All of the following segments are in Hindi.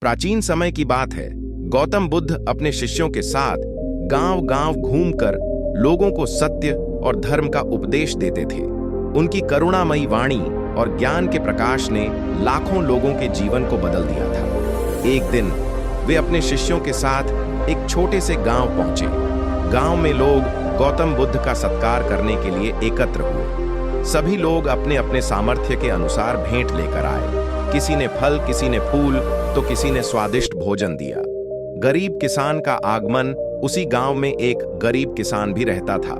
प्राचीन समय की बात है। गौतम बुद्ध अपने शिष्यों के साथ गांव-गांव घूमकर लोगों को सत्य और धर्म का उपदेश देते थे। उनकी करुणामयी वाणी और ज्ञान के प्रकाश ने लाखों लोगों के जीवन को बदल दिया था। एक दिन वे अपने शिष्यों के साथ एक छोटे से गांव पहुंचे। गांव में लोग गौतम बुद्ध का सत्कार करने के लिए एकत्र हुए। सभी लोग अपने अपने सामर्थ्य के अनुसार भेंट लेकर आए। किसी ने फल, किसी ने फूल, तो किसी ने स्वादिष्ट भोजन दिया। गरीब किसान का आगमन। उसी गांव में एक गरीब किसान भी रहता था।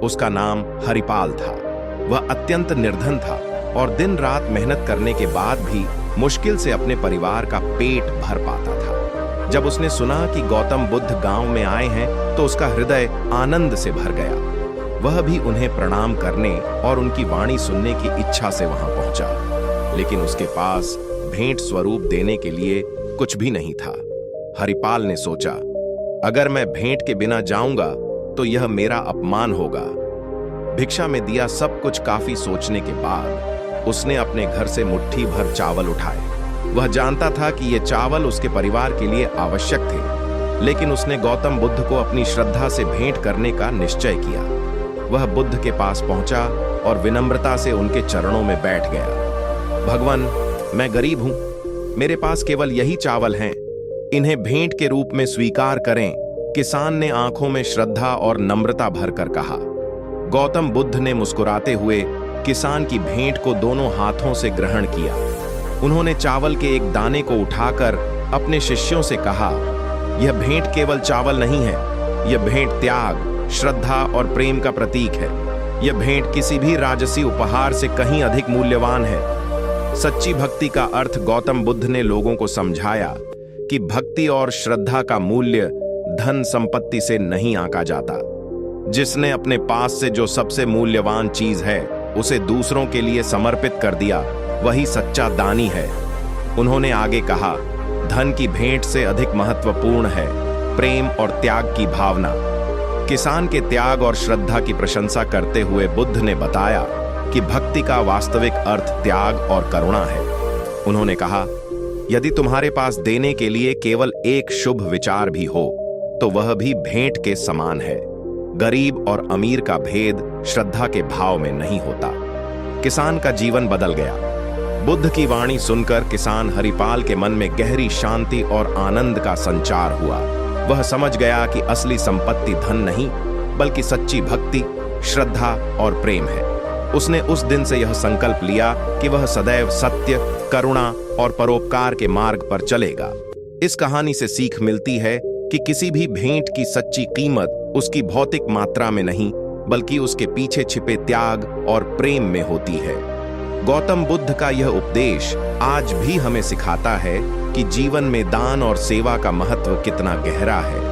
उसका नाम हरिपाल था। वह अत्यंत निर्धन था और दिन रात मेहनत करने के बाद भी मुश्किल से अपने परिवार का पेट भर पाता था। जब उसने सुना कि गौतम बुद्ध गांव में आए हैं तो उसका हृदय आनंद से भर गया। वह भी उन्हें प्रणाम करने और उनकी वाणी सुनने की इच्छा से वहां पहुंचा, लेकिन उसके पास भेंट स्वरूप देने के लिए कुछ भी नहीं था। हरिपाल ने सोचा, अगर मैं भेंट के बिना जाऊंगा तो यह मेरा अपमान होगा। भिक्षा में दिया सब कुछ काफी सोचने के बाद उसने अपने घर से मुट्ठी भर चावल उठाए। वह जानता था कि ये चावल उसके परिवार के लिए आवश्यक थे, लेकिन उसने गौतम बुद्ध को अपनी श्रद्धा से भेंट करने का निश्चय किया। वह बुद्ध के पास पहुंचा और विनम्रता से उनके चरणों में बैठ गया। भगवान, मैं गरीब हूं, मेरे पास केवल यही चावल हैं, इन्हें भेंट के रूप में स्वीकार करें। किसान ने आंखों में श्रद्धा और नम्रता भरकर कहा। गौतम बुद्ध ने मुस्कुराते हुए किसान की भेंट को दोनों हाथों से ग्रहण किया। उन्होंने चावल के एक दाने को उठाकर अपने शिष्यों से कहा, यह भेंट केवल चावल नहीं है, यह भेंट त्याग, श्रद्धा और प्रेम का प्रतीक है। यह भेंट किसी भी राजसी उपहार से कहीं अधिक मूल्यवान है। सच्ची भक्ति का अर्थ गौतम बुद्ध ने लोगों को समझाया कि भक्ति और श्रद्धा का मूल्य धन संपत्ति से नहीं आंका जाता। जिसने अपने पास से जो सबसे मूल्यवान चीज है उसे दूसरों के लिए समर्पित कर दिया, वही सच्चा दानी है। उन्होंने आगे कहा, धन की भेंट से अधिक महत्वपूर्ण है प्रेम और त्याग की भावना। किसान के त्याग और श्रद्धा की प्रशंसा करते हुए बुद्ध ने बताया कि भक्ति का वास्तविक अर्थ त्याग और करुणा है। उन्होंने कहा, यदि तुम्हारे पास देने के लिए केवल एक शुभ विचार भी हो तो वह भी भेंट के समान है। गरीब और अमीर का भेद श्रद्धा के भाव में नहीं होता। किसान का जीवन बदल गया। बुद्ध की वाणी सुनकर किसान हरिपाल के मन में गहरी शांति और आनंद का संचार हुआ। वह समझ गया कि असली संपत्ति धन नहीं, बल्कि सच्ची भक्ति, श्रद्धा और प्रेम है। उसने उस दिन से यह संकल्प लिया कि वह सदैव सत्य, करुणा और परोपकार के मार्ग पर चलेगा। इस कहानी से सीख मिलती है कि किसी भी भेंट की सच्ची कीमत उसकी भौतिक मात्रा में नहीं, बल्कि उसके पीछे छिपे त्याग और प्रेम में होती है। गौतम बुद्ध का यह उपदेश आज भी हमें सिखाता है कि जीवन में दान और सेवा का महत्व कितना गहरा है।